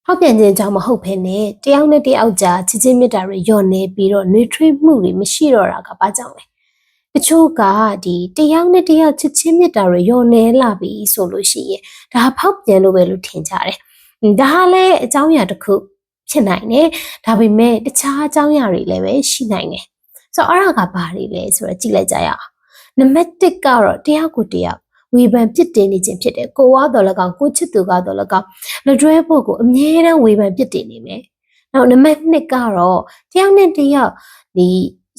ဟောက်ပြန်ခြင်းကြောင့်မဟုတ်ဘဲနဲ့တယောက်နဲ့တယောက်ကြားချစ်ချင်းမြတ်တာတွေညော့နေပြီးတော့နှွေးထွေးမှုတွေမရှိတော့တာကဘာကြောင့်လဲတချို့ကဒီတယောက်နဲ့တယောက်ချစ်ချင်းမြတ်တာတွေညော့နေလာပြီဆိုလို့ရှိရင်ဒါဖောက်ပြန်လို့ပဲလို့ထင်ကြတယ်ဒါဟာလည်းအကြောင်းအရာတစ်ခုဖြစ်နိုင်တယ်ဒါပေမဲ့တခြားအကြောင်းအရာတွေလည်းပဲရှိနိုင်တယ်ဆိုတော့အဲ့ဒါကဘာတွေလဲဆိုတော့ကြည့်လိုက်ကြရအောင်နံပါတ်1ကတော့တယောက်ကိုတယောက်ဝေဖန်ပြစ်တင်နေခြင်းဖြစ်တယ်ကိုကတော့လည်းကောင်းကိုချစ်သူကတော့လည်းကောင်းလက်တွဲဖို့ကိုအမြဲတမ်းဝေဖန်ပြစ်တင်နေမယ်နောက်နံပါတ်2ကတော့တယောက်နဲ့တယောက်ဒီ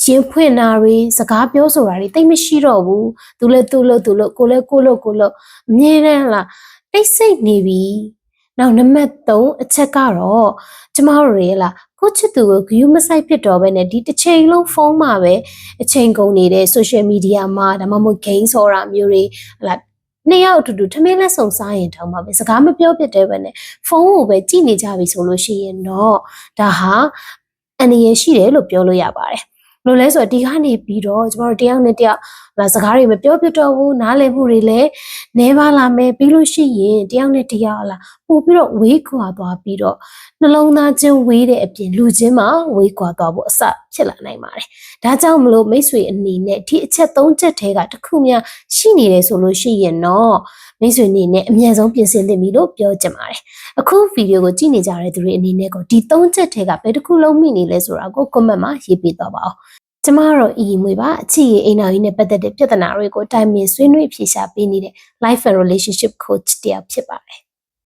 ရင်ဖွင့်တာတွေစကားပြောဆိုတာတွေတိတ်မရှိတော့ဘူးသူလည်းသူ့လို့ကိုလည်းကိုလို့အမြဲတမ်းလားတိတ်ဆိတ်နေပြီနောက်နံပါတ်3အချက်ကတော့ကျမတို့တွေလားကိုချစ်သူကိုဂရုမစိုက်ဖြစ်တော့ဘဲနဲ့ဒီတစ်ချိန်လုံးဖုန်းမှာပဲအချိန်ကုန်နေတဲ့ social media မှာဒါမှမဟုတ် game ဆော်တာမျိုးတွေလားနှစ်ယောက်အတူတူထမင်းလက်ဆောင်စားရင်တောင်မှပဲစကားမပြောဖြစ်တဲ့ဘဲနဲ့ဖုန်းကိုပဲကြည့်နေကြပြီဆိုလို့ရှိရင်တော့ဒါဟာအန္တရာယ်ရှိတယ်လို့ပြောလို့ရပါတယ်လို့လဲဆိုတော့ဒီကနေပြီးတော့ကျမတို့တယောက်နဲ့တယောက်စကားတွေမပြောပြတော့ဘူးနားလည်မှုတွေလည်းနည်းပါလာမယ်ပြီးလို့ရှိရင်တယောက်နဲ့တယောက်လားပို့ပြီးတော့ဝေးခွာသွားပြီးတော့နှလုံးသားချင်းဝေးတဲ့အပြင်လူချင်းမှာဝေးခွာသွားဖို့အစဖြစ်လာနိုင်ပါတယ်ဒါကြောင့်မလို့မိတ်ဆွေအနေနဲ့ဒီအချက်3ချက်ထဲကတစ်ခုများရှိနေတယ်ဆိုလို့ရှိရင်တော့မိတ်ဆွေအနေနဲ့အမြန်ဆုံးပြင်ဆင်သင့်ပြီလို့ပြောချင်ပါတယ်အခုဗီဒီယိုကိုကြည့်နေကြတဲ့သူတွေအနေနဲ့ကိုဒီ3ချက်ထဲကဘယ်တစ်ခုလုံးမိနေလဲဆိုတာကို comment မှာရေးပေးတော့ပါဦးကျမတို့အီမွေပါအချစ်ရေးအိမ်တော်ကြီးနဲ့ပတ်သက်တဲ့ပြဿနာတွေကိုတိုင်ပင်ဆွေးနွေးဖြေရှာပေးနေတဲ့ life and relationship coach တယောက်ဖြစ်ပါတယ်